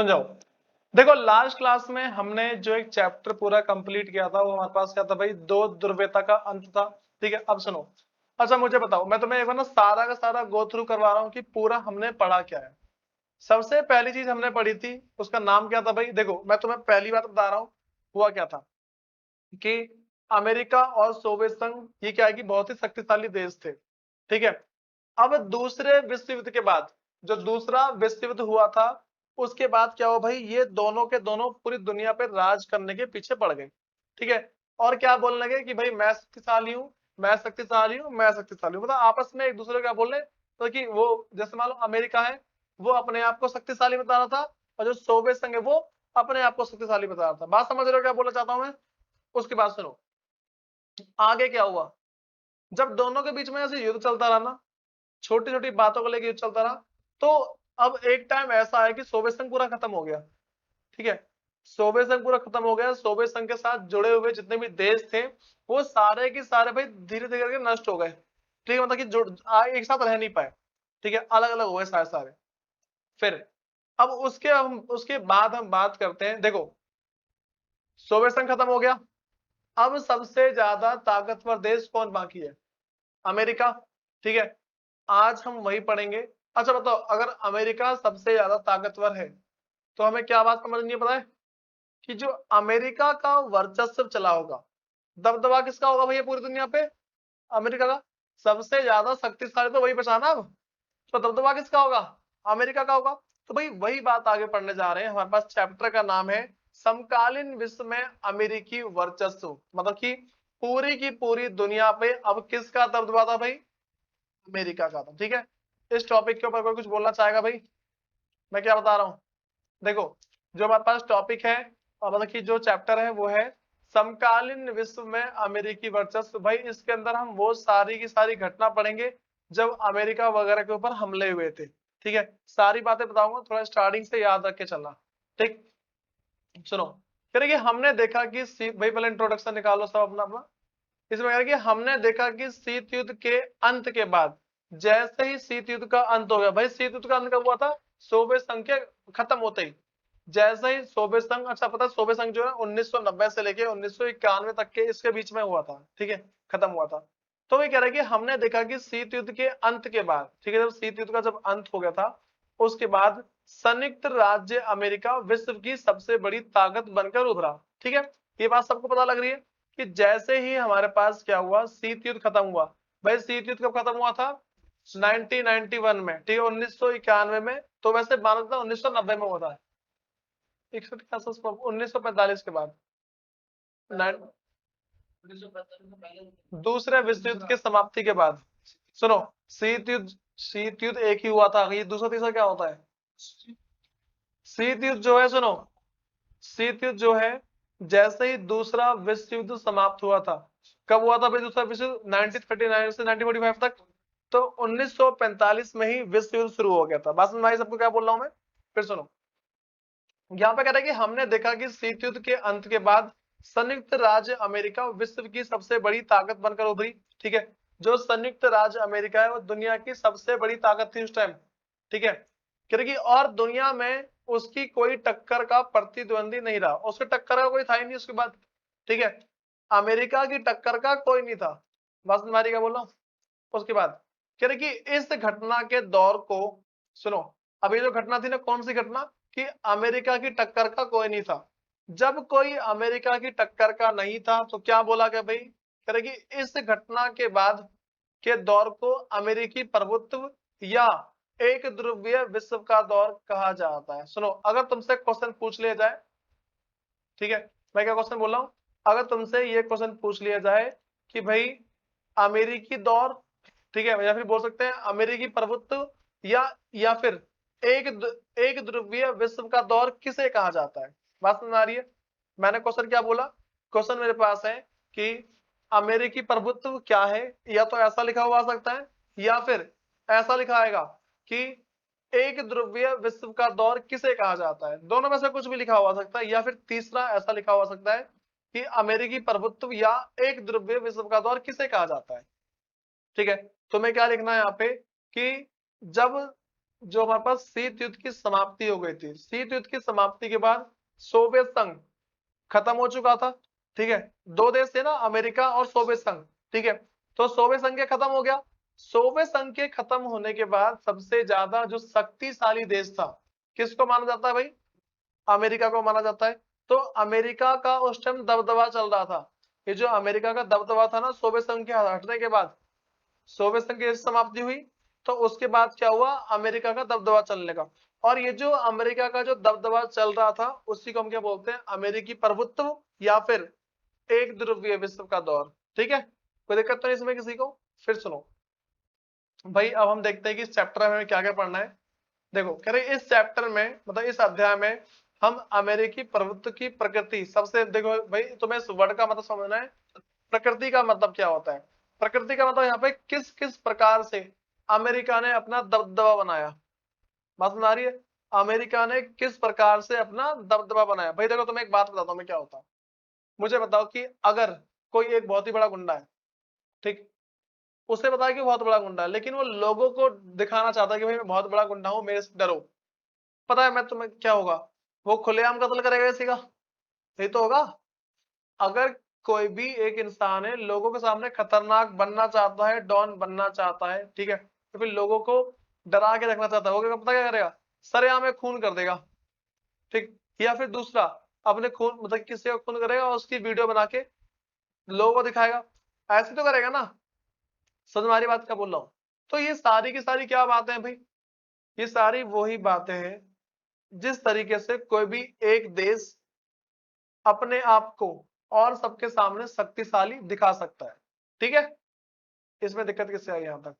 सुन जाओ। देखो last class में हमने जो एक चैप्टर पूरा कंप्लीट किया था वो हमारे पास क्या था भाई, दो ध्रुवीयता का अंत था। ठीक है, अब सुनो। अच्छा मुझे बताओ, मैं तुम्हें एक बार ना सारा का सारा गो थ्रू करवा रहा हूँ कि पूरा हमने पढ़ा क्या है। सबसे पहली चीज हमने पढ़ी थी, उसका नाम क्या था भाई। देखो मैं तुम्हें पहली बात बता रहा हूँ, हुआ क्या था कि अमेरिका और सोवियत संघ ये क्या है कि बहुत ही शक्तिशाली देश थे। ठीक है, अब दूसरे विश्व युद्ध के बाद, जो दूसरा विश्व युद्ध हुआ था उसके बाद क्या हुआ भाई, ये दोनों के दोनों पूरी दुनिया पे राज करने के पीछे पड़ गए। ठीक है, और क्या बोलने लगे कि भाई मैं शक्तिशाली हूँ, मैं शक्तिशाली हूँ, मैं शक्तिशाली हूँ। मतलब आपस में एक दूसरे को क्या बोल रहे, तो कि वो जैसे मान लो अमेरिका है वो अपने आप को शक्तिशाली बता रहा था, और जो सोवियत संघ है वो अपने आप को शक्तिशाली बता रहा था। बात समझ रहे हो क्या बोलना चाहता हूँ मैं। उसके बाद सुनो आगे क्या हुआ। जब दोनों के बीच में ऐसे युद्ध चलता रहा ना, छोटी छोटी बातों को लेकर युद्ध चलता रहा, तो अब एक टाइम ऐसा है कि सोवियत संघ पूरा खत्म हो गया। ठीक है, सोवियत संघ पूरा खत्म हो गया, सोवियत संघ के साथ जुड़े हुए जितने भी देश थे वो सारे के सारे भाई धीरे धीरे करके नष्ट हो गए। ठीक है, मतलब कि एक साथ रह नहीं पाए। ठीक है, अलग अलग हो गए सारे सारे। फिर अब उसके बाद हम बात करते हैं। देखो सोवियत संघ खत्म हो गया, अब सबसे ज्यादा ताकतवर देश कौन बाकी है, अमेरिका। ठीक है, आज हम वही पढ़ेंगे। अच्छा बताओ, अगर अमेरिका सबसे ज्यादा ताकतवर है तो हमें क्या बात समझनी है पता है, कि जो अमेरिका का वर्चस्व चला होगा, दबदबा किसका होगा भैया पूरी दुनिया पे, अमेरिका का। सबसे ज्यादा शक्तिशाली तो वही बचा ना अब, तो दबदबा किसका होगा, अमेरिका का होगा। तो भाई वही बात आगे पढ़ने जा रहे हैं। हमारे पास चैप्टर का नाम है समकालीन विश्व में अमेरिकी वर्चस्व, मतलब कि पूरी की पूरी दुनिया पे अब किसका दबदबा था भाई, अमेरिका का था। ठीक है, इस टॉपिक के ऊपर कोई कुछ बोलना चाहेगा भाई, मैं क्या बता रहा हूँ। देखो जो हमारे पास टॉपिक है और मतलब कि जो चैप्टर है वो है समकालीन विश्व में अमेरिकी वर्चस्व। भाई इसके अंदर हम वो सारी की सारी घटना पढ़ेंगे जब अमेरिका वगैरह के ऊपर हमले हुए थे। ठीक है, सारी बातें बताऊंगा, थोड़ा स्टार्टिंग से याद रख के चलना। ठीक, सुनो। कह रहे कि हमने देखा कि भाई पहले इंट्रोडक्शन निकालो सब अपना अपना। इसमें कह रहे कि हमने देखा कि शीत युद्ध के अंत के बाद, जैसे ही शीत युद्ध का अंत हो गया, भाई शीत युद्ध का अंत कब हुआ था, सोवियत संघ के खत्म होते ही। जैसे ही सोवियत संघ, अच्छा पता है सोवियत संघ जो है 1990 से लेके 1991 तक के इसके बीच में हुआ था। ठीक है, खत्म हुआ था। तो वो कह रहा है कि हमने देखा कि शीत युद्ध के अंत के बाद, ठीक है, जब शीत युद्ध का जब अंत हो गया था उसके बाद संयुक्त राज्य अमेरिका विश्व की सबसे बड़ी ताकत बनकर उभरा। ठीक है, ये बात सबको पता लग रही है कि जैसे ही हमारे पास क्या हुआ, शीत युद्ध खत्म हुआ। भाई शीत युद्ध कब खत्म हुआ था, 1991 में। ठीक है, 1991 में। तो वैसे माना था 1990 में हुआ था, 1945 के बाद, दूसरे विश्व युद्ध के समाप्ति के बाद। सुनो, शीत युद्ध एक ही हुआ था, ये दूसरा तीसरा क्या होता है। शीत युद्ध जो है, सुनो, शीत युद्ध जो है जैसे ही दूसरा विश्व युद्ध समाप्त हुआ था, कब हुआ था भाई दूसरा विश्व युद्ध, 1939 से 1945 तक। तो 1945 में ही विश्व युद्ध शुरू हो गया था। बात समझ में आई सबको क्या बोल रहा हूं मैं। फिर सुनो, यहाँ पे कह रहा है कि हमने देखा कि शीत युद्ध के अंत के बाद संयुक्त राज्य अमेरिका विश्व की सबसे बड़ी ताकत बनकर उभरी। ठीक है, जो संयुक्त राज्य अमेरिका है वो दुनिया की सबसे बड़ी ताकत थी उस टाइम। ठीक है, कह रहे कि और दुनिया में उसकी कोई टक्कर का प्रतिद्वंदी नहीं रहा, उसके टक्कर का कोई था ही नहीं उसके बाद। ठीक है, अमेरिका की टक्कर का कोई नहीं था। बस तुम्हारी क्या बोल रहा हूँ। उसके बाद कह रहे कि इस घटना के दौर को, सुनो, अभी जो घटना थी ना, कौन सी घटना, कि अमेरिका की टक्कर का कोई नहीं था। जब कोई अमेरिका की टक्कर का नहीं था तो क्या बोला गया भाई, कह रहे कि इस घटना के बाद के दौर को अमेरिकी प्रभुत्व या एक ध्रुवीय विश्व का दौर कहा जाता है। सुनो, अगर तुमसे क्वेश्चन पूछ लिया जाए, ठीक है, मैं क्या क्वेश्चन बोल रहा हूँ, अगर तुमसे ये क्वेश्चन पूछ लिया जाए कि भाई अमेरिकी दौर, ठीक है, या फिर बोल सकते हैं अमेरिकी प्रभुत्व या फिर एक ध्रुवीय विश्व का दौर किसे कहा जाता है। बात समझ आ रही है, मैंने क्वेश्चन क्या बोला, क्वेश्चन मेरे पास है कि अमेरिकी प्रभुत्व क्या है, या तो ऐसा लिखा हुआ आ सकता है या फिर ऐसा लिखा आएगा कि एक ध्रुवीय विश्व का दौर किसे कहा जाता है। दोनों में से कुछ भी लिखा हुआ सकता है, या फिर तीसरा ऐसा लिखा हुआ सकता है कि अमेरिकी प्रभुत्व या एक ध्रुवीय विश्व का दौर किसे कहा जाता है। ठीक है, तुम्हें क्या लिखना है यहाँ पे कि जब जो हमारे पास शीत युद्ध की समाप्ति हो गई थी, शीत युद्ध की समाप्ति के बाद सोवियत संघ खत्म हो चुका था। ठीक है, दो देश थे ना, अमेरिका और सोवियत संघ। ठीक है, तो सोवियत संघ के खत्म हो गया। सोवियत संघ के खत्म होने के बाद सबसे ज्यादा जो शक्तिशाली देश था, किसको माना जाता है भाई? अमेरिका को माना जाता है। तो अमेरिका का उस टाइम दबदबा चल रहा था। ये जो अमेरिका का दबदबा था ना, सोवियत संघ के हटने के बाद, सोवियत संघ की समाप्ति हुई, तो उसके बाद क्या हुआ? अमेरिका का दबदबा चलने लगा। और ये जो अमेरिका का जो दबदबा चल रहा था, उसी को हम क्या बोलते हैं? अमेरिकी प्रभुत्व या फिर एक ध्रुवीय विश्व का दौर। ठीक है, कोई दिक्कत तो नहीं इसमें किसी को? फिर सुनो भाई, अब हम देखते हैं कि इस चैप्टर में क्या क्या पढ़ना है। देखो, कह रहे इस चैप्टर में, मतलब इस अध्याय में, हम अमेरिकी प्रभुत्व की प्रकृति सबसे, देखो भाई तुम्हें इस वर्ड का मतलब समझना है। प्रकृति का मतलब क्या होता है? प्रकृति का मतलब यहाँ पे किस किस प्रकार से अमेरिका ने अपना दबदबा बनाया। बात समझ आ रही है? अमेरिका ने किस प्रकार से अपना दबदबा बनाया। भाई देखो, तुम्हें एक बात बताता हूँ मैं क्या होता है। मुझे बताओ कि अगर कोई एक बहुत ही बड़ा गुंडा है, ठीक, उसे पता है कि बहुत बड़ा गुंडा है, लेकिन वो लोगों को दिखाना चाहता है कि भाई मैं बहुत बड़ा गुंडा हूं, मेरे से डरो। पता है मैं तुम्हें क्या होगा? वो खुलेआम कत्ल करेगा किसी का? यही तो होगा। अगर कोई भी एक इंसान है, लोगों के सामने खतरनाक बनना चाहता है, डॉन बनना चाहता है, ठीक है, तो फिर लोगों को डरा के रखना चाहता है, वो क्या पता क्या करेगा? सरेआम में खून कर देगा। ठीक, या फिर दूसरा, अपने खून, मतलब किसी का खून करेगा और उसकी वीडियो बना के लोगों को दिखाएगा। ऐसे तो करेगा ना? समझ में आ रही बात क्या बोल रहा हूँ? तो ये सारी की सारी क्या बातें हैं भाई? ये सारी वही बातें हैं जिस तरीके से कोई भी एक देश अपने आप को और सबके सामने शक्तिशाली दिखा सकता है। ठीक है, इसमें दिक्कत किससे आई यहां तक?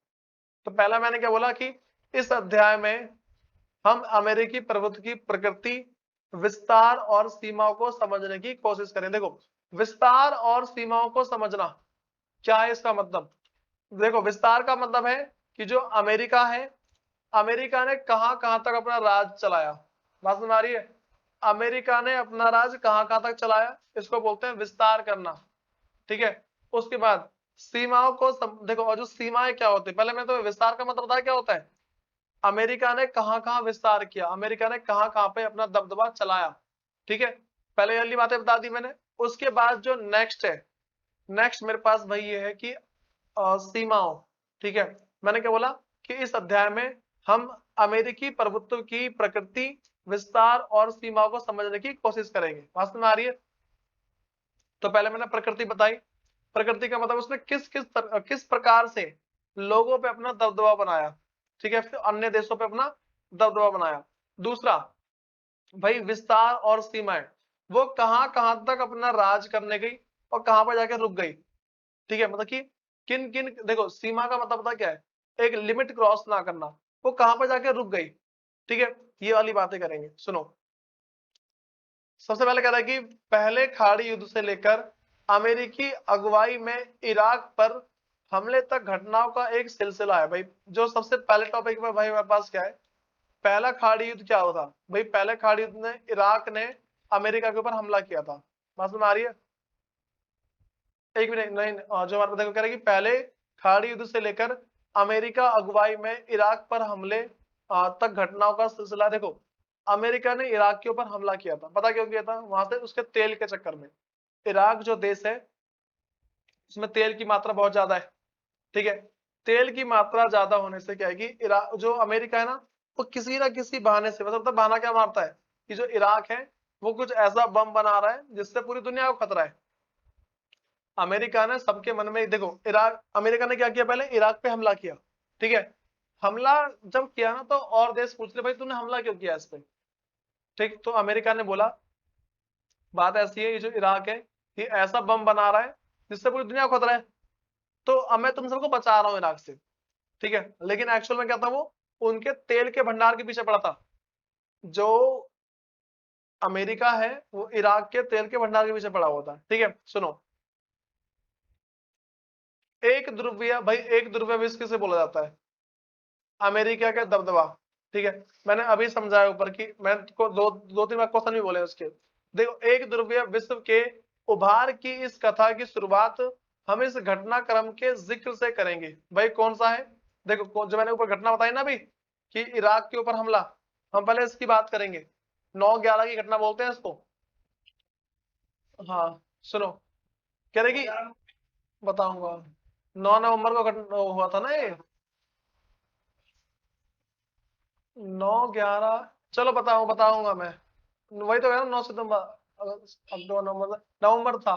तो पहला मैंने क्या बोला कि इस अध्याय में हम अमेरिकी प्रभुत्व की प्रकृति, विस्तार और सीमाओं को समझने की कोशिश करें। देखो, विस्तार और सीमाओं को समझना क्या है इसका मतलब? देखो, विस्तार का मतलब है कि जो अमेरिका है, अमेरिका ने कहां कहां तक अपना राज चलाया। बात समझ आ रही है? अमेरिका ने अपना राज कहां कहां तक चलाया, इसको बोलते हैं विस्तार करना। ठीक है, उसके बाद सीमाओं को देखो, और जो सीमाएं क्या होती है, पहले मैं तो विस्तार का मतलब बताया क्या होता है। अमेरिका ने कहां कहां विस्तार किया, अमेरिका ने कहां कहां पे अपना दबदबा चलाया। ठीक है, पहले वाली बातें बता दी मैंने। उसके बाद जो नेक्स्ट है, नेक्स्ट मेरे पास भाई ये है कि सीमाओं। ठीक है, मैंने क्या बोला कि इस अध्याय में हम अमेरिकी प्रभुत्व की प्रकृति, विस्तार और सीमाओं को समझने की कोशिश करेंगे। बात में आ रही है? तो पहले मैंने प्रकृति बताई। प्रकृति का मतलब उसने किस प्रकार से लोगों पे अपना दबदबा बनाया। ठीक है, फिर अन्य देशों पे अपना दबदबा बनाया। दूसरा भाई, विस्तार और सीमाएं, वो कहां कहां तक अपना राज करने गई और कहां पर जाके रुक गई। ठीक है, मतलब कि किन किन, देखो सीमा का मतलब पता क्या है? एक लिमिट क्रॉस ना करना, वो कहां पर जाके रुक गई। ठीक है, ये वाली बातें करेंगे। सुनो, सबसे पहले कह रहा है कि पहले खाड़ी युद्ध से लेकर अमेरिकी अगुवाई में इराक पर हमले तक घटनाओं का एक सिलसिला है। भाई जो सबसे पहले टॉपिक में भाई हमारे पास क्या है? पहला खाड़ी युद्ध क्या होता? भाई पहले खाड़ी युद्ध में इराक ने अमेरिका के ऊपर हमला किया था। बात समझ आ रही है? एक मिनट, नहीं जो हमारे देखो कह रहे हैं कि पहले खाड़ी युद्ध से लेकर अमेरिका अगुवाई में इराक पर हमले तक घटनाओं का सिलसिला। देखो, अमेरिका ने इराक के ऊपर हमला किया था, पता क्यों किया था? वहां से उसके तेल के चक्कर में। इराक जो देश है, उसमें तेल की मात्रा बहुत ज्यादा है। ठीक है, तेल की मात्रा ज्यादा होने से क्या है कि इराक, जो अमेरिका है ना, वो किसी ना किसी बहाने से, मतलब बहाना क्या मारता है कि जो इराक है वो कुछ ऐसा बम बना रहा है जिससे पूरी दुनिया को खतरा है। अमेरिका ने सबके मन में, देखो इराक, अमेरिका ने क्या किया? पहले इराक पे हमला किया। ठीक है, हमला जब किया ना, तो और देश पूछ रहे भाई तूने हमला क्यों किया इस पे। ठीक, तो अमेरिका ने बोला बात ऐसी है, ये जो इराक है ये ऐसा बम बना रहा है जिससे पूरी दुनिया को खतरा है, तो अब मैं तुम सबको बचा रहा हूँ इराक से। ठीक है, लेकिन एक्चुअल में क्या था? वो उनके तेल के भंडार के पीछे पड़ा था। जो अमेरिका है वो इराक के तेल के भंडार के पीछे पड़ा हुआ था। ठीक है, सुनो, एक ध्रुवीय भाई, एक ध्रुवीय विश्व किसे बोला जाता है? अमेरिका का दबदबा। ठीक है, मैंने अभी समझाया ऊपर की, मैं को दो तीन बार क्वेश्चन भी बोले उसके। देखो, एक ध्रुवीय विश्व के उभार की इस कथा की शुरुआत हम इस घटनाक्रम के जिक्र से करेंगे। भाई कौन सा है? देखो जो मैंने ऊपर घटना बताई ना अभी, कि इराक के ऊपर हमला, हम पहले इसकी बात करेंगे। 9/11 की घटना बोलते हैं इसको। हाँ सुनो, कह रहे कि बताऊंगा, 9 नवंबर को घटना हुआ था ना ये, 9/11, चलो बताऊंगा मैं, वही तो है ना, 9 सितंबर, अक्टूबर, नवंबर, नवंबर था।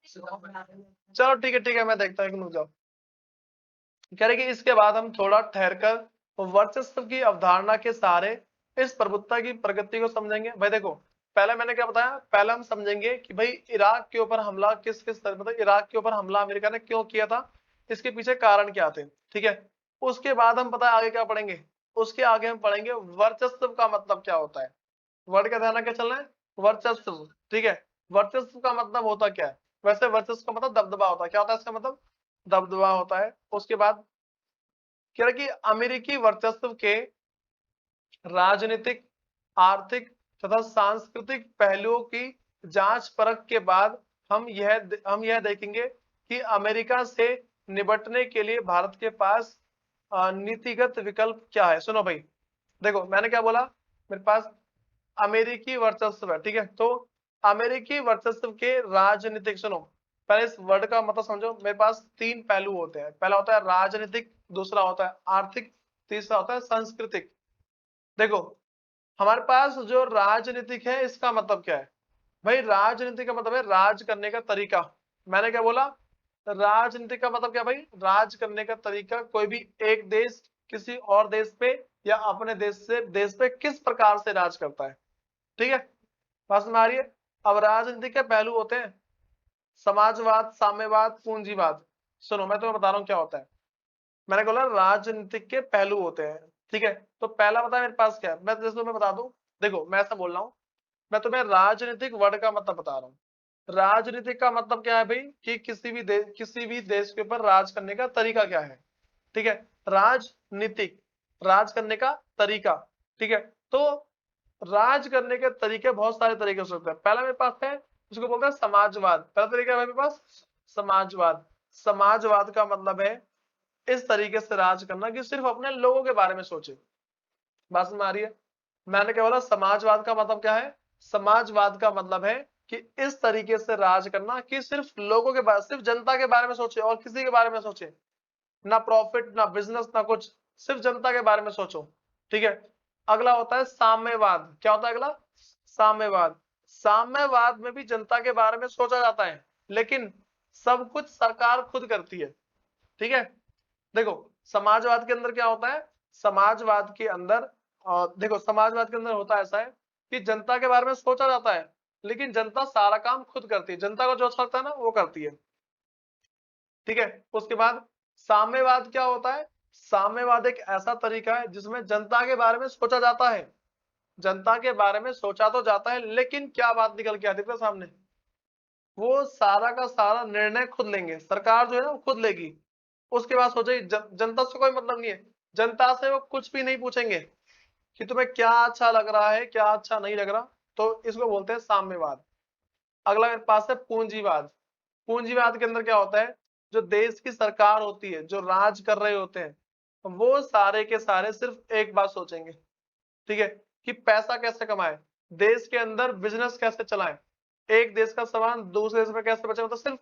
चलो ठीक है मैं देखता हूँ, रुक जाओ। कह रहे कि इसके बाद हम थोड़ा ठहरकर वर्चस्व की अवधारणा के सहारे इस प्रभुत्व की प्रगति को समझेंगे। भाई देखो, पहले मैंने क्या बताया, पहले हम समझेंगे कि भाई इराक के ऊपर हमला किस किस तरह, मतलब इराक के ऊपर हमला अमेरिका ने क्यों किया था, इसके पीछे कारण क्या थे, ठीक है। उसके बाद हम पता है आगे क्या पढ़ेंगे, उसके आगे हम पढ़ेंगे वर्चस्व का मतलब क्या होता है। वर्ड का ध्यान क्या चलना है, वर्चस्व, ठीक है। वर्चस्व का मतलब होता क्या है, वैसे वर्चस्व का मतलब दबदबा होता है, क्या होता है इसका मतलब, दबदबा होता है। उसके बाद कह रहा कि अमेरिकी वर्चस्व के राजनीतिक, आर्थिक तथा सांस्कृतिक पहलुओं की जांच परख के बाद हम यह देखेंगे कि अमेरिका से निपटने के लिए भारत के पास नीतिगत विकल्प क्या है। सुनो भाई, देखो मैंने क्या बोला, मेरे पास अमेरिकी वर्चस्व है, ठीक है। तो अमेरिकी वर्चस्व के राजनीतिक, सुनो पहले इस वर्ड का मतलब समझो, मेरे पास 3 पहलू होते हैं, पहला होता है राजनीतिक, दूसरा होता है आर्थिक, तीसरा होता है सांस्कृतिक। देखो, हमारे पास जो राजनीतिक है इसका मतलब क्या है, भाई राजनीति का मतलब है राज करने का तरीका। मैंने क्या बोला, राजनीति का मतलब क्या भाई, राज करने का तरीका, कोई भी एक देश किसी और देश पे या अपने देश पे किस प्रकार से राज करता है, ठीक है। बात समझ आ रही है। अब राजनीति के पहलू होते हैं समाजवाद, साम्यवाद, पूंजीवाद। सुनो मैं तुम्हें बता रहा हूँ क्या होता है, मैंने बोला राजनीतिक के पहलू होते हैं, ठीक है। तो पहला बता मेरे पास क्या है, मैं जैसे तुम्हें बता दूं, देखो मैं ऐसा बोल रहा हूँ, मैं तुम्हें राजनीतिक वर्ड का मतलब बता रहा हूँ। राजनीतिक का मतलब क्या है भाई, कि किसी भी देश के ऊपर राज करने का तरीका क्या है, ठीक है। राजनीतिक, राज करने का तरीका, ठीक है। तो राज करने के तरीके बहुत सारे तरीके हो सकते हैं। पहला मेरे पास है, उसको बोलते हैं समाजवाद। पहला तरीका है मेरे पास समाजवाद। समाजवाद का मतलब है इस तरीके से राज करना कि सिर्फ अपने लोगों के बारे में सोचे। बात समझ आ रही है। मैंने क्या बोला, समाजवाद का मतलब क्या है, समाजवाद का मतलब है कि इस तरीके से राज करना कि सिर्फ लोगों के बारे, सिर्फ जनता के बारे में सोचे और किसी के बारे में सोचे ना, प्रॉफिट ना बिजनेस ना कुछ, सिर्फ जनता के बारे में सोचो, ठीक है। अगला होता है साम्यवाद। क्या होता है अगला, साम्यवाद। साम्यवाद में भी जनता के बारे में सोचा जाता है, लेकिन सब कुछ सरकार खुद करती है, ठीक है। देखो समाजवाद के अंदर क्या होता है, समाजवाद के अंदर देखो समाजवाद के अंदर होता ऐसा है कि जनता के बारे में सोचा जाता है, लेकिन जनता सारा काम खुद करती है, जनता को जो अच्छा लगता है ना वो करती है, ठीक है। उसके बाद साम्यवाद क्या होता है, साम्यवाद एक ऐसा तरीका है जिसमें जनता के बारे में सोचा जाता है, जनता के बारे में सोचा तो जाता है, लेकिन क्या बात निकल के आती है सामने, वो सारा का सारा निर्णय खुद लेंगे, सरकार जो है ना वो खुद लेगी। उसके बाद सोचे जनता से कोई मतलब नहीं है, जनता से वो कुछ भी नहीं पूछेंगे कि तुम्हें क्या अच्छा लग रहा है क्या अच्छा नहीं लग रहा, तो इसको बोलते हैं साम्यवाद। अगला मेरे पास है पूंजीवाद। पूंजीवाद के अंदर क्या होता है, जो देश की सरकार होती है, जो राज कर रहे होते हैं, वो सारे के सारे सिर्फ एक बात सोचेंगे, ठीक है, कि पैसा कैसे कमाए, देश के अंदर बिजनेस कैसे चलाएं, एक देश का सामान दूसरे देश में कैसे बचे, मतलब सिर्फ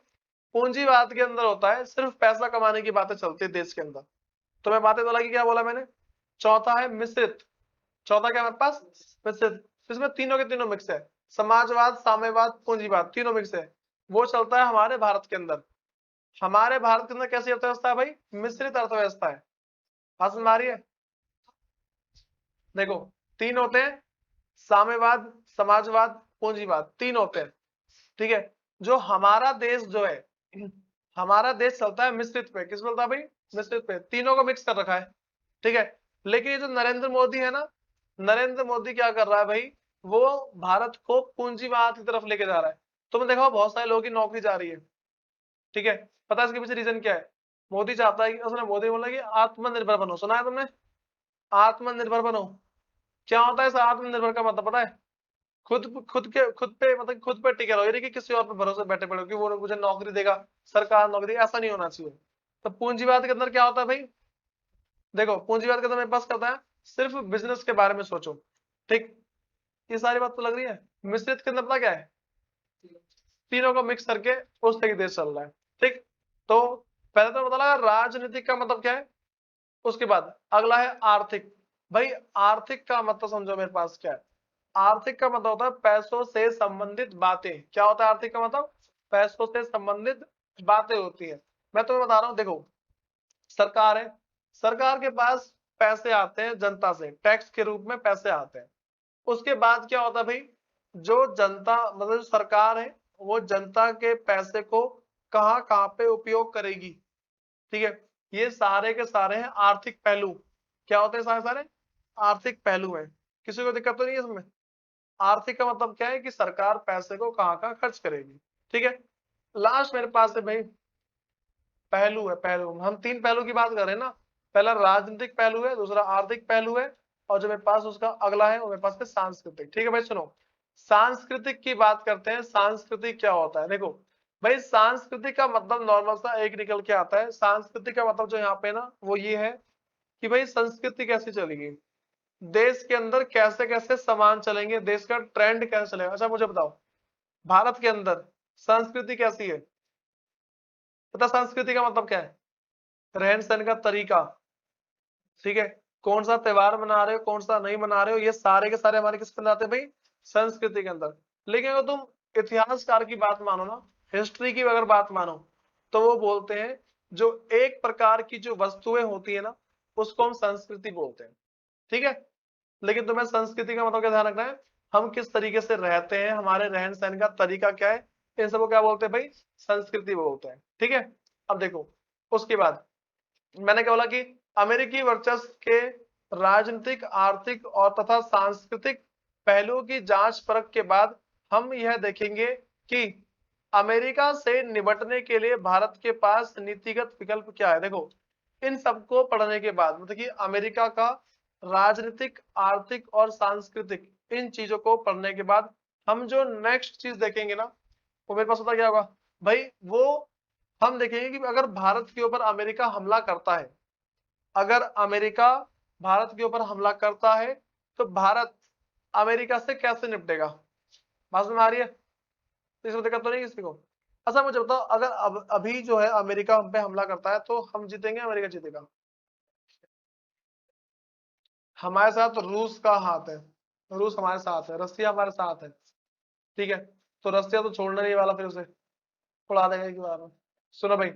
पूंजीवाद के अंदर होता है, सिर्फ पैसा कमाने की बातें चलती है देश के अंदर। तो मैं बातें तो लगी, क्या बोला मैंने। चौथा है मिश्रित। चौथा क्या हमारे पास, मिश्रित। इसमें तीनों के तीनों मिक्स है, समाजवाद, साम्यवाद, पूंजीवाद, तीनों मिक्स है। वो चलता है हमारे भारत के अंदर। हमारे भारत के अंदर कैसी अर्थव्यवस्था है भाई, मिश्रित अर्थव्यवस्था है। बात समझ आ रही है। देखो तीन होते हैं, साम्यवाद, समाजवाद, पूंजीवाद, तीन होते हैं, ठीक है। जो हमारा देश जो है, हमारा देश चलता है मिश्रित पे। किस पे चलता है भाई, मिश्रित पे, तीनों को मिक्स कर रखा है, ठीक है। लेकिन ये जो नरेंद्र मोदी है ना, नरेंद्र मोदी क्या कर रहा है भाई, वो भारत को पूंजीवाद की तरफ लेके जा रहा है। तुमने देखा बहुत सारे लोगों की नौकरी जा रही है, ठीक है। पता है इसके पीछे रीजन क्या है, मोदी चाहता है कि, उसने मोदी बोला कि आत्मनिर्भर बनो, सुना है तुमने, आत्मनिर्भर बनो। क्या होता है इस आत्मनिर्भर का मतलब पता है, खुद पे मतलब खुद पे टिके रहो, ये नहीं कि किसी और पे भरोसे बैठे पड़े हो कि वो मुझे नौकरी देगा, सरकार नौकरी देगी, ऐसा नहीं होना चाहिए। तो पूंजीवाद के अंदर क्या होता है भाई, देखो पूंजीवाद के अंदर मेरे पास क्या होता है, सिर्फ बिजनेस के बारे में सोचो, ठीक। ये सारी बात तो लग रही है। मिश्रित के अंदर पता क्या है, तीनों को मिक्स करके उस तरीके से चल रहा है, ठीक। तो पहले तो पता लगा राजनीतिक का मतलब क्या है, उसके बाद अगला है आर्थिक। भाई आर्थिक का मतलब समझो मेरे पास क्या है। आर्थिक का मतलब होता है पैसों से संबंधित बातें। क्या होता है आर्थिक का मतलब, पैसों से संबंधित बातें होती है। मैं तुम्हें बता रहा हूं, देखो सरकार है, सरकार के पास पैसे आते हैं जनता से, टैक्स के रूप में पैसे आते हैं। उसके बाद क्या होता है भाई, जो जनता मतलब जो सरकार है वो जनता के पैसे को कहां कहां पे उपयोग करेगी, ठीक है। ये सारे के सारे हैं आर्थिक पहलू। क्या होते हैं सारे सारे आर्थिक पहलू हैं। किसी को दिक्कत तो नहीं है इसमें। आर्थिक का मतलब क्या है कि सरकार पैसे को कहां कहां खर्च करेगी, ठीक है। लास्ट मेरे पास है भाई पहलू है, पहलू हम तीन पहलू की बात कर रहे हैं ना। पहला राजनीतिक पहलू है, दूसरा आर्थिक पहलू है, और जो मेरे पास उसका अगला है वो मेरे पास है सांस्कृतिक, ठीक है भाई। सुनो सांस्कृतिक की बात करते हैं। सांस्कृतिक क्या होता है, देखो भाई सांस्कृतिक का मतलब नॉर्मल सा एक निकल के आता है। सांस्कृतिक का मतलब जो यहाँ पे ना वो ये है कि भाई संस्कृति कैसी चलेगी, देश के अंदर कैसे कैसे सामान चलेंगे, देश का ट्रेंड कैसे चलेगा। अच्छा मुझे बताओ भारत के अंदर संस्कृति कैसी है, पता संस्कृति का मतलब क्या है, रहन सहन का तरीका, ठीक है। कौन सा त्योहार मना रहे हो कौन सा नहीं मना रहे हो, ये सारे के सारे हमारे किसके अंदर आते हैं भाई, संस्कृति के अंदर। लेकिन अगर तुम इतिहासकार की बात मानो ना, हिस्ट्री की अगर बात मानो, तो वो बोलते हैं जो एक प्रकार की जो वस्तुएं होती है ना उसको हम संस्कृति बोलते हैं, ठीक है। लेकिन तुम्हें संस्कृति का मतलब क्या ध्यान रखना है, हम किस तरीके से रहते हैं, हमारे रहन सहन का तरीका क्या है, इन सबको क्या बोलते हैं भाई, संस्कृति बोलते हैं, ठीक है। अब देखो उसके बाद मैंने क्या बोला कि अमेरिकी वर्चस्व के राजनीतिक आर्थिक और तथा सांस्कृतिक पहलुओं की जांच परख के बाद हम यह देखेंगे कि अमेरिका से निपटने के लिए भारत के पास नीतिगत विकल्प क्या है। देखो इन सबको पढ़ने के बाद मतलब कि अमेरिका का राजनीतिक आर्थिक और सांस्कृतिक इन चीजों को पढ़ने के बाद हम जो नेक्स्ट चीज देखेंगे ना वो मेरे पास पता क्या होगा भाई, वो हम देखेंगे कि अगर भारत के ऊपर अमेरिका हमला करता है, अगर अमेरिका भारत के ऊपर हमला करता है तो भारत अमेरिका से कैसे निपटेगा। बात समझ में आ रही है, इसमें दिक्कत तो नहीं किसी को। अच्छा मुझे बताओ अगर अभी जो है अमेरिका हम पे हमला करता है तो हम जीतेंगे अमेरिका जीतेगा। हमारे साथ रूस का हाथ है, रूस हमारे साथ है, रसिया हमारे साथ है, ठीक है। तो रसिया तो छोड़ने नहीं वाला, फिर उसे उड़ा देगा एक बार में। सुनो भाई,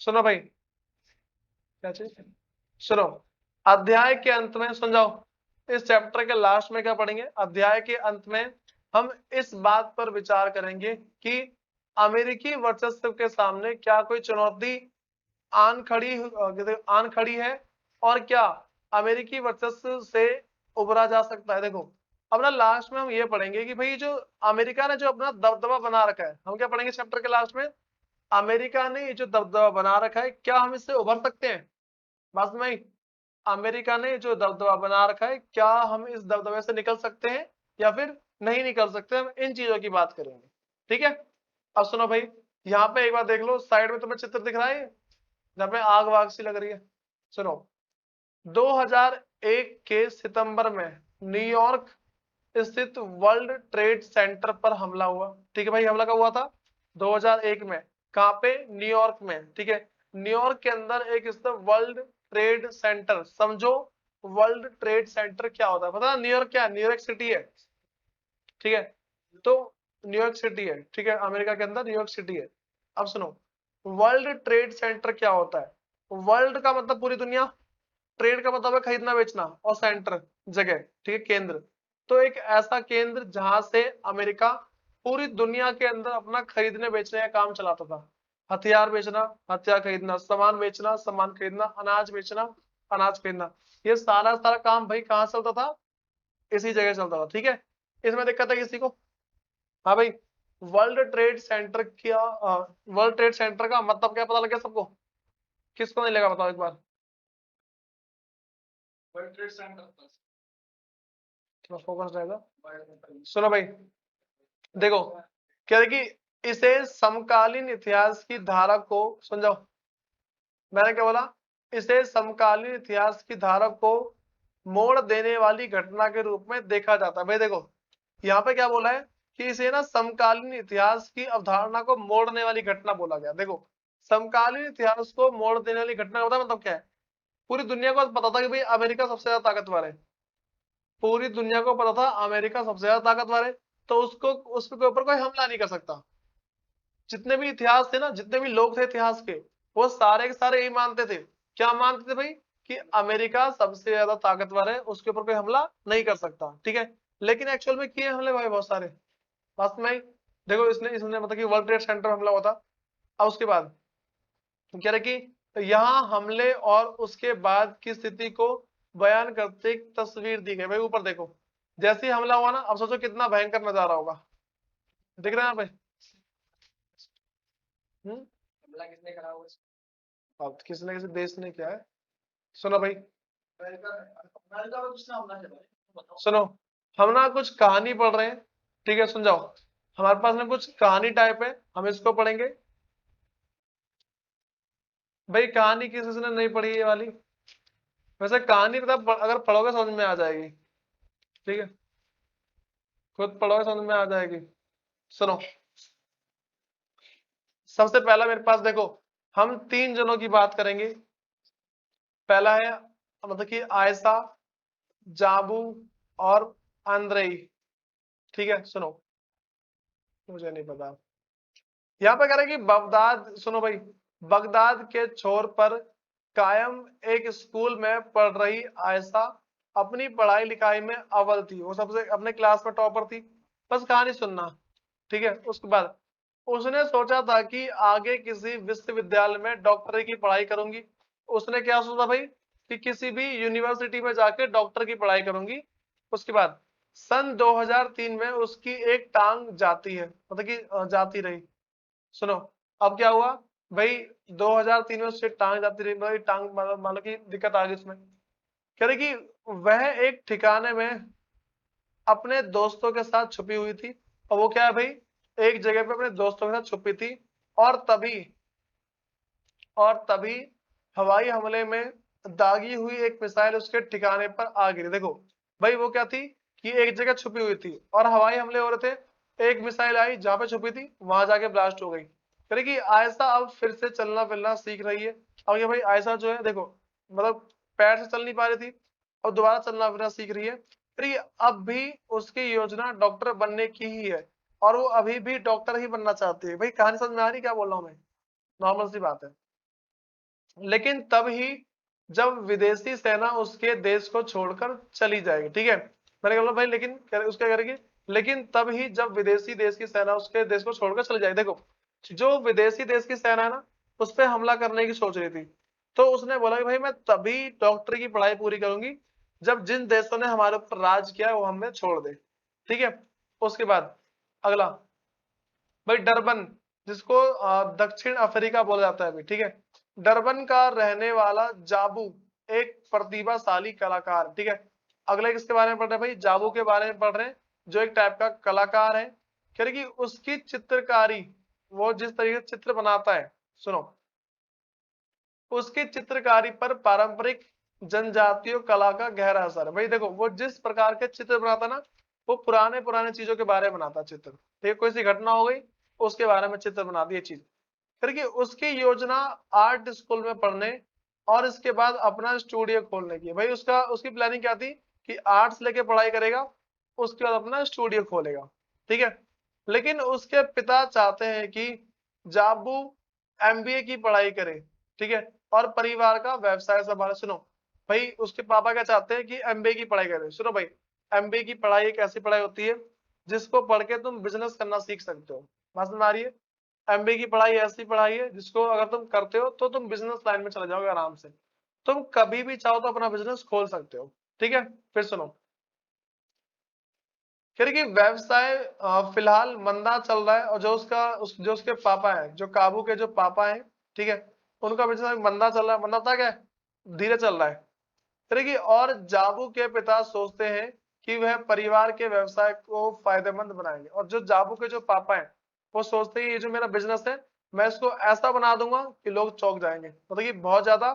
सुनो भाई, क्या चीज, सुनो अध्याय के अंत में सुन जाओ, इस चैप्टर के लास्ट में क्या पढ़ेंगे, अध्याय के अंत में हम इस बात पर विचार करेंगे कि अमेरिकी वर्चस्व के सामने क्या कोई चुनौती आन खड़ी है, और क्या अमेरिकी वर्चस्व से उभरा जा सकता है। देखो अब ना लास्ट में हम ये पढ़ेंगे कि भाई जो अमेरिका ने जो अपना दबदबा बना रखा है, हम क्या पढ़ेंगे चैप्टर के लास्ट में, अमेरिका ने ये जो दबदबा बना रखा है क्या हम इससे उभर सकते हैं। बात में आई? अमेरिका ने जो दबदबा बना रखा है क्या हम इस दबदबे से निकल सकते हैं या फिर नहीं निकल सकते, हम इन चीजों की बात करेंगे, ठीक है। अब सुनो भाई, यहाँ पे एक बार देख लो साइड में तुम्हें चित्र दिख रहा है जहाँ पे आग वाग सी लग रही है। सुनो 2001 के सितंबर में न्यूयॉर्क स्थित वर्ल्ड ट्रेड सेंटर पर हमला हुआ, ठीक है भाई। हमला कब हुआ था, 2001 में, कहाँ पे, न्यूयॉर्क में, ठीक है। न्यूयॉर्क के अंदर एक स्थित वर्ल्ड ट्रेड सेंटर, समझो वर्ल्ड ट्रेड सेंटर क्या होता है पता है, न्यूयॉर्क क्या है, न्यूयॉर्क सिटी है, ठीक है। तो न्यूयॉर्क सिटी है, ठीक है, अमेरिका के अंदर न्यूयॉर्क सिटी है। अब सुनो वर्ल्ड ट्रेड सेंटर क्या होता है, वर्ल्ड का मतलब पूरी दुनिया, ट्रेड का मतलब है खरीदना बेचना, और सेंटर जगह, ठीक है, केंद्र। तो एक ऐसा केंद्र जहां से अमेरिका पूरी दुनिया के अंदर अपना खरीदने बेचने का काम चलाता था। हथियार बेचना, हथियार खरीदना, सामान बेचना, सामान खरीदना, अनाज बेचना, अनाज खरीदना, ये सारा सारा काम भाई कहाँ चलता था, इसी जगह चलता था, ठीक है। इसमें दिक्कत है किसी को, हाँ भाई। वर्ल्ड ट्रेड सेंटर क्या, वर्ल्ड ट्रेड सेंटर का मतलब क्या पता लग गया सबको, किसको नहीं लगा बताओ एक बार। वर्ल्ड ट्रेड सेंटर फोकस रहेगा। सुनो भाई देखो क्या है कि इसे समकालीन इतिहास की धारा को समझाओ। मैंने क्या बोला, इसे समकालीन इतिहास की धारा को मोड़ देने वाली घटना के रूप में देखा जाता है। भाई देखो यहाँ पे क्या बोला है कि इसे ना समकालीन इतिहास की अवधारणा को मोड़ने वाली घटना बोला गया। देखो समकालीन इतिहास को मोड़ देने वाली घटना का मतलब क्या है? पूरी दुनिया को पता था कि भाई अमेरिका सबसे ज्यादा ताकतवर है, पूरी दुनिया को पता था अमेरिका सबसे ज्यादा ताकतवर है, तो उसको उसके ऊपर कोई हमला नहीं कर सकता। जितने भी इतिहास थे ना, जितने भी लोग थे इतिहास के, वो सारे के सारे यही मानते थे। क्या मानते थे भाई? कि अमेरिका सबसे ज्यादा ताकतवर है, उसके ऊपर कोई हमला नहीं कर सकता। ठीक है, लेकिन एक्चुअल में किए हमले भाई बहुत सारे। वास्तव में देखो इसने इसने मतलब कि वर्ल्ड ट्रेड सेंटर हमला हुआ था। अब उसके बाद कह रहे कि यहाँ हमले और उसके बाद की स्थिति को बयान करते एक तस्वीर दी गई। भाई ऊपर देखो, जैसे ही हमला हुआ ना, अब सोचो कितना भयंकर नजारा होगा। दिख रहा है यहाँ पे? हमला किसने करा होगा? अब किसी न किसी देश ने किया है। सुनो भाई, सुनो, हम ना कुछ कहानी पढ़ रहे हैं। ठीक है, सुन जाओ। हमारे पास में कुछ कहानी टाइप है, हम इसको पढ़ेंगे। भाई कहानी किसी ने नहीं पढ़ी ये वाली? वैसे कहानी मतलब अगर पढ़ोगे समझ में आ जाएगी। ठीक है, खुद पढ़ोगे समझ में आ जाएगी। सुनो, सबसे पहला मेरे पास देखो, हम 3 जनों की बात करेंगे। पहला है मतलब कि आयशा, जाबू और आंद्रेई। ठीक है, सुनो, मुझे नहीं पता। यहाँ पे कह रहे हैं कि बगदाद, सुनो भाई, बगदाद के छोर पर कायम एक स्कूल में पढ़ रही आयशा अपनी पढ़ाई लिखाई में अव्वल थी। वो सबसे अपने क्लास में टॉपर थी। बस कहानी सुनना। ठीक है, उसके बाद उसने सोचा था कि आगे किसी विश्वविद्यालय में डॉक्टरी की पढ़ाई करूंगी। उसने क्या सोचा भाई? कि किसी भी यूनिवर्सिटी में जाके डॉक्टर की पढ़ाई करूंगी। उसके बाद सन 2003 में उसकी एक टांग जाती है, मतलब कि जाती रही। सुनो, अब क्या हुआ भाई? 2003 में उससे टांग जाती रही, भाई टांग मतलब की दिक्कत आ गई उसमें। कह रही कि वह एक ठिकाने में अपने दोस्तों के साथ छुपी हुई थी। और वो क्या है भाई? एक जगह पे अपने दोस्तों के साथ छुपी थी। और तभी और तभी हवाई हमले में दागी हुई एक मिसाइल उसके ठिकाने पर आ गिरी। देखो भाई, वो क्या थी कि एक जगह छुपी हुई थी और हवाई हमले हो रहे थे। एक मिसाइल आई जहां पे छुपी थी, वहां जाके ब्लास्ट हो गई। कह रही कि आयशा अब फिर से चलना फिरना सीख रही है। अब ये भाई आयशा जो है देखो, मतलब पैर से चल नहीं पा रही थी, अब दोबारा चलना फिरना सीख रही है। फिर ये अब भी उसकी योजना डॉक्टर बनने की ही है, और वो अभी भी डॉक्टर ही बनना चाहती है। भाई कहानी समझ में आ रही क्या बोल रहा हूँ मैं? नॉर्मल सी बात है। लेकिन तब ही जब विदेशी सेना उसके देश को छोड़कर चली जाएगी। ठीक है, मैंने कहा भाई लेकिन उसके करेगी, लेकिन तब ही जब विदेशी देश की सेना उसके देश को छोड़कर चली जाएगी। देखो जो विदेशी देश की सेना है ना, उस पर हमला करने की सोच रही थी, तो उसने बोला कि भाई मैं तभी डॉक्टरी की पढ़ाई पूरी करूंगी जब जिन देशों ने हमारे ऊपर राज किया है वो हमें छोड़ दे। ठीक है, उसके बाद अगला भाई डरबन, जिसको दक्षिण अफ्रीका बोला जाता है भाई। ठीक है, डरबन का रहने वाला जाबू एक प्रतिभाशाली कलाकार। ठीक है, अगले किसके बारे में पढ़ रहे हैं भाई? जाबू के बारे में पढ़ रहे हैं, जो एक टाइप का कलाकार है। कह रहे कि उसकी चित्रकारी, वो जिस तरीके से चित्र बनाता है, सुनो, उसकी चित्रकारी पर पारंपरिक जनजातीय कला का गहरा असर है। भाई देखो वो जिस प्रकार के चित्र बनाता ना, वो पुराने पुराने चीजों के बारे में बनाता चित्र। ठीक है, कोई सी घटना हो गई, उसके बारे में चित्र बना दी चीज। फिर कि उसकी योजना आर्ट स्कूल में पढ़ने और इसके बाद अपना स्टूडियो खोलने की। भाई उसका उसकी प्लानिंग क्या थी कि आर्ट्स लेके पढ़ाई करेगा, उसके बाद अपना स्टूडियो खोलेगा। ठीक है, लेकिन उसके पिता चाहते हैं कि जाबू एमबीए की पढ़ाई करे। ठीक है, और परिवार का व्यवसाय संभाले। सुनो भाई, उसके पापा क्या चाहते हैं कि एमबीए की पढ़ाई करे। सुनो भाई, एमबीए की पढ़ाई एक ऐसी पढ़ाई होती है जिसको पढ़ के तुम बिजनेस करना सीख सकते हो। समझ में आ रही है? एमबीए की पढ़ाई ऐसी पढ़ाई है जिसको अगर तुम करते हो तो तुम बिजनेस लाइन में चले जाओगे आराम से। तुम कभी भी चाहो तो अपना बिजनेस खोल सकते हो। ठीक है, फिर सुनो, फिर कि व्यवसाय फिलहाल मंदा चल रहा है, और जो उसके पापा है, जो काबू के जो पापा हैं, ठीक है, उनका बिजनेस मंदा चल रहा है। मंदा था क्या? धीरे चल रहा है। फिर कि और जाबू के पिता सोचते हैं कि वह परिवार के व्यवसाय को फायदेमंद बनाएंगे, और जो जाबू के जो पापा हैं वो सोचते हैं ये जो मेरा बिजनेस है, मैं इसको ऐसा बना दूंगा कि लोग चौंक जाएंगे, मतलब कि बहुत ज्यादा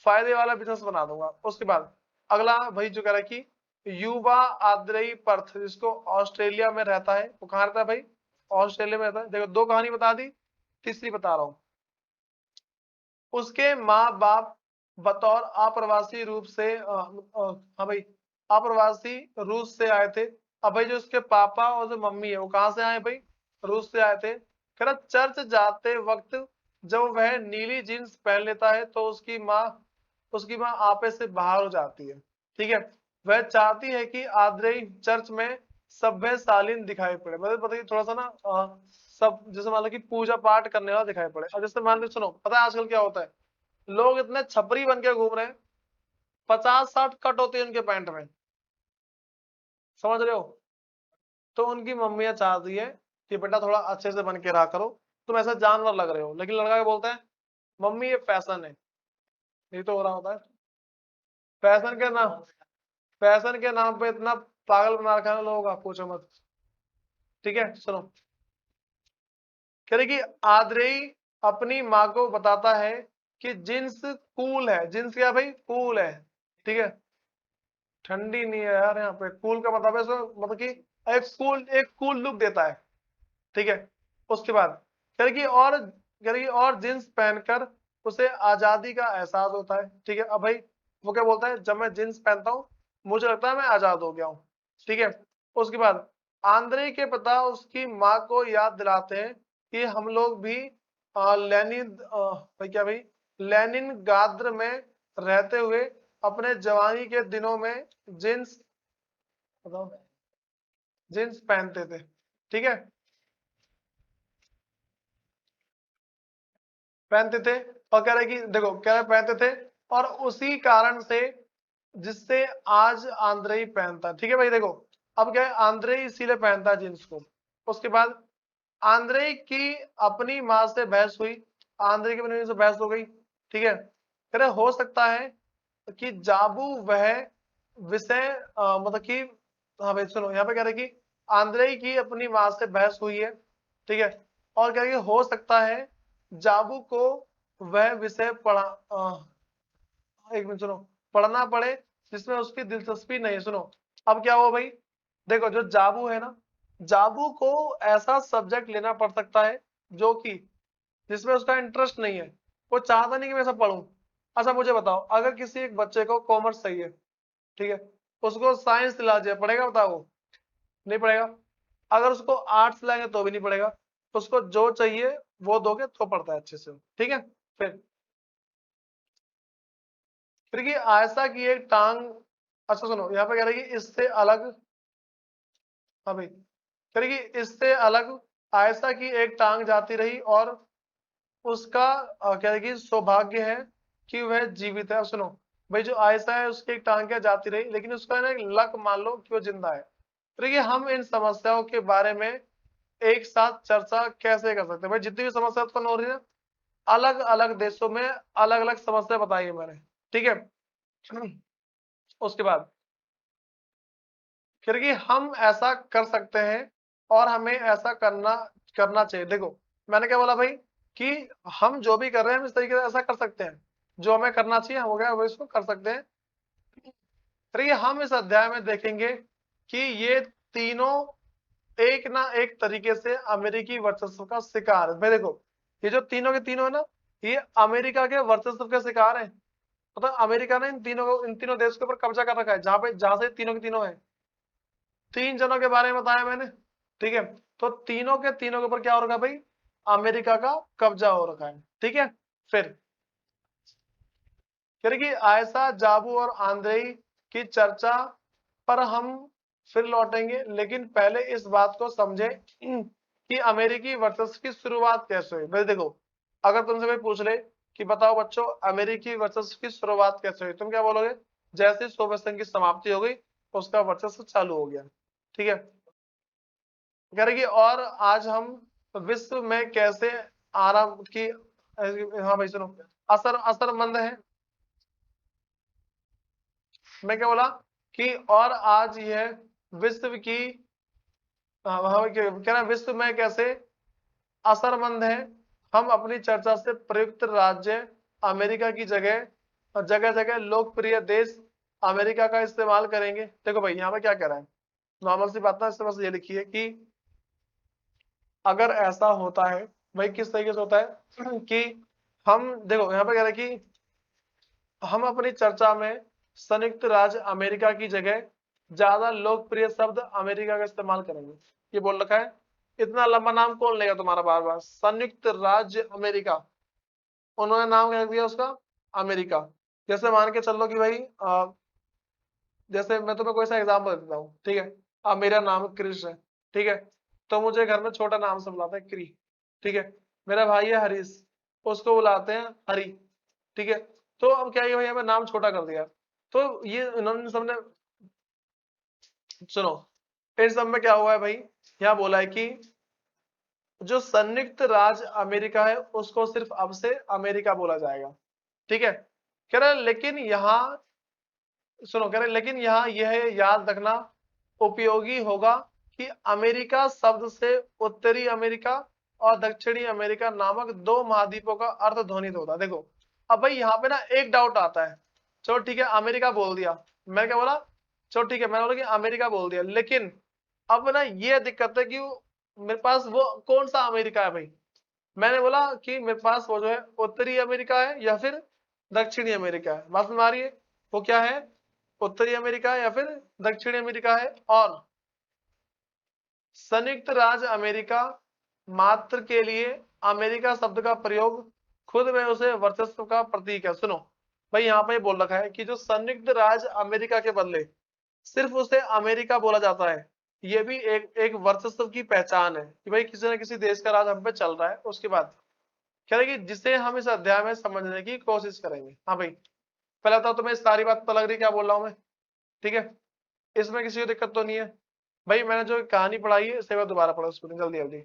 फायदे वाला बिजनेस बना दूंगा। उसके बाद अगला भाई जो कह रहा है कि युवा आद्रेई पर्थ, जिसको ऑस्ट्रेलिया में रहता है, वो कहाँ रहता है भाई? ऑस्ट्रेलिया में रहता है। देखो 2 कहानी बता दी, तीसरी बता रहा हूं। उसके माँ बाप बतौर अप्रवासी रूप से हाँ भाई, अप्रवासी रूस से आए थे। अब भाई जो उसके पापा और जो मम्मी है वो कहाँ से आए भाई? रूस से आए थे। कह रहा चर्च जाते वक्त जब वह नीली जींस पहन लेता है तो उसकी माँ आपे से बाहर हो जाती है। ठीक है, वह चाहती है कि आद्रेई चर्च में सभ्य शालीन दिखाई पड़े, मतलब बताइए थोड़ा सा ना सब जैसे मान लो कि पूजा पाठ करने वाला दिखाई पड़े। अब जैसे मान लो, सुनो पता है आजकल क्या होता है, लोग इतने छपरी बन के घूम रहे हैं, 50-60 कट होती है उनके पैंट में, समझ रहे हो? तो उनकी मम्मियां चाहती है कि बेटा थोड़ा अच्छे से बन के रहा करो, तुम ऐसा जानवर लग रहे हो। लेकिन लड़का क्या बोलता है? मम्मी ये फैशन है। ये तो हो रहा होता है, फैशन के नाम फैशन के नाम पे इतना पागल बना रखा है लोगों का, पूछो मत। ठीक है, सुनो। कह रही कि आद्रेई अपनी माँ को बताता है कि जींस कूल है। जींस क्या भाई? कूल है। ठीक है, ठंडी नहीं है यार, यहाँ पे कूल का मतलब है मतलब कि एक कूल लुक देता है। ठीक है, उसके बाद कह रही कि और जींस पहनकर उसे आजादी का एहसास होता है। ठीक है, अब भाई वो क्या बोलता है? जब मैं जींस पहनता हूँ मुझे लगता है मैं आजाद हो गया हूँ। ठीक है, उसके बाद आंद्रे के पिता उसकी माँ को याद दिलाते हैं कि हम लोग भी भाई क्या भाई, लेनिन गाद्र में रहते हुए अपने जवानी के दिनों में जींस बताओ जींस पहनते थे। ठीक है, पहनते थे। और कह रहे कि देखो कह रहे पहनते थे, और उसी कारण से जिससे आज आंद्रेई पहनता है। ठीक है भाई, देखो अब क्या है, आंद्रेई इसीलिए पहनता है जींस को। उसके बाद आंद्रेई की अपनी माँ से बहस हुई, आंद्रेई की अपनी माँ से बहस हो गई। ठीक है, कह रहे हो सकता है कि जाबू वह विषय मतलब कि, हाँ भाई सुनो, यहाँ पे कह रहे कि आंद्रेई की अपनी माँ से बहस हुई है। ठीक है, और कह रहे कि हो सकता है जाबू को वह विषय एक मिनट सुनो, पढ़ना पड़े जिसमें उसकी दिलचस्पी नहीं है। सुनो अब क्या हुआ भाई, देखो जो जाबू है ना, जाबू को ऐसा सब्जेक्ट लेना पड़ सकता है जो कि जिसमें उसका इंटरेस्ट नहीं है, वो चाहता नहीं कि मैं ऐसा पढ़ूं। अच्छा मुझे बताओ, अगर किसी एक बच्चे को कॉमर्स चाहिए, ठीक है, उसको साइंस दिला दिया, पढ़ेगा? बताओ वो नहीं पढ़ेगा। अगर उसको आर्ट्स लाएंगे तो भी नहीं पढ़ेगा। उसको जो चाहिए वो दोगे तो पढ़ता है अच्छे से। ठीक है, फिर कि आयशा की एक टांग, अच्छा सुनो यहाँ पे कह रहे कि इससे अलग, हाँ भाई कह रही कि इससे अलग आयशा की एक टांग जाती रही और उसका कह रही कि सौभाग्य है कि वह जीवित है। अब सुनो भाई, जो आयशा है उसकी एक टांग क्या जाती रही, लेकिन उसका ना एक लक मान लो कि वो जिंदा है। तो देखिए हम इन समस्याओं के बारे में एक साथ चर्चा कैसे कर सकते हैं? भाई जितनी भी समस्या उत्पन्न हो रही है, अलग अलग देशों में अलग अलग समस्या बताई है मैंने। ठीक है, उसके बाद फिर कि हम ऐसा कर सकते हैं और हमें ऐसा करना करना चाहिए। देखो मैंने क्या बोला भाई, कि हम जो भी कर रहे हैं हम इस तरीके से ऐसा कर सकते हैं, जो हमें करना चाहिए हो गया वो इसको कर सकते हैं। फिर ये हम इस अध्याय में देखेंगे कि ये तीनों एक ना एक तरीके से अमेरिकी वर्चस्व का शिकार है। भाई देखो ये जो तीनों के तीनों है ना, ये अमेरिका के वर्चस्व के शिकार है। मतलब अमेरिका ने इन तीनों देश के ऊपर कब्जा कर रखा है, जहां से तीनों के तीनों है। 3 जनों के बारे में बताया मैंने। ठीक है, तो तीनों के तीनों के ऊपर क्या हो रखा है भाई? अमेरिका का कब्जा हो रखा है। ठीक है, फिर फिर कि आयशा जाबू और आंद्रेई की चर्चा पर हम फिर लौटेंगे, लेकिन पहले इस बात को समझे कि अमेरिकी वर्चस्व की शुरुआत कैसे हुई। भाई देखो अगर तुमसे कोई पूछ ले कि बताओ बच्चों अमेरिकी वर्चस्व की शुरुआत कैसे हुई, तुम क्या बोलोगे? जैसे सोवियत संघ की समाप्ति हो गई उसका वर्चस्व चालू हो गया। ठीक है, कह रहे कि और आज हम विश्व में कैसे आराम की, हाँ भाई सुनो, असरमंद है। मैं क्या बोला कि और आज यह विश्व की, हाँ कह रहा विश्व में कैसे असरमंद है। हम अपनी चर्चा से प्रयुक्त राज्य अमेरिका की जगह और जगह जगह लोकप्रिय देश अमेरिका का इस्तेमाल करेंगे। देखो भाई यहाँ पे क्या कह रहा है, नॉर्मल सी बात ना, इससे बस ये लिखी है कि अगर ऐसा होता है, भाई किस तरीके से होता है कि हम देखो यहाँ पे कह रहे हैं कि हम अपनी चर्चा में संयुक्त राज्य अमेरिका की जगह ज्यादा लोकप्रिय शब्द अमेरिका का इस्तेमाल करेंगे। ये बोल रखा है, इतना लंबा नाम कौन लेगा तुम्हारा बार बार, संयुक्त राज्य अमेरिका, उन्होंने नाम क्या दिया उसका, अमेरिका। जैसे मान के चल लो कि भाई जैसे मैं तुम्हें कोई सा एग्जाम्पल देता हूँ, ठीक है। अब मेरा नाम क्रिश है, ठीक है, तो मुझे घर में छोटा नाम से बुलाते हैं क्री, ठीक है। मेरा भाई है हरीश, उसको बुलाते हैं हरी, ठीक है। तो अब क्या है भाई, हमें नाम छोटा कर दिया। तो ये इन्होंने सबने, सुनो, इन सब में क्या हुआ है भाई, यहाँ बोला है कि जो संयुक्त राज्य अमेरिका है उसको सिर्फ अब से अमेरिका बोला जाएगा, ठीक है। कह रहे लेकिन यहाँ, सुनो, कह रहे लेकिन यहाँ यह याद रखना उपयोगी होगा कि अमेरिका शब्द से उत्तरी अमेरिका और दक्षिणी अमेरिका नामक दो महाद्वीपों का अर्थ ध्वनित होता है। देखो अब भाई यहाँ पे ना एक डाउट आता है, चलो ठीक है अमेरिका बोल दिया, मैं क्या बोला, चलो ठीक है मैंने बोला कि अमेरिका बोल दिया, लेकिन अब ना ये दिक्कत है कि मेरे पास वो कौन सा अमेरिका है भाई। मैंने बोला कि मेरे पास वो जो है उत्तरी अमेरिका है या फिर दक्षिणी अमेरिका है, बात में आ रही है, वो क्या है, उत्तरी अमेरिका है या फिर दक्षिणी अमेरिका है। और संयुक्त राज्य अमेरिका मात्र के लिए अमेरिका शब्द का प्रयोग खुद में उसे वर्चस्व का प्रतीक है। सुनो भाई यहाँ पे बोल रखा है कि जो संयुक्त राज्य अमेरिका के बदले सिर्फ उसे अमेरिका बोला जाता है, ये भी एक वर्चस्व की पहचान है कि भाई किसी न किसी देश का राज हम पे चल रहा है। उसके बाद कह रहे कि जिसे हम इस अध्याय में समझने की कोशिश करेंगे। हाँ भाई पहले बताओ तुम्हें सारी बात पता लग रही है क्या बोल रहा हूँ मैं, ठीक है, इसमें किसी को दिक्कत तो नहीं है। भाई मैंने जो कहानी पढ़ाई है इसे मैं दोबारा पढ़ा उसको जल्दी जल्दी।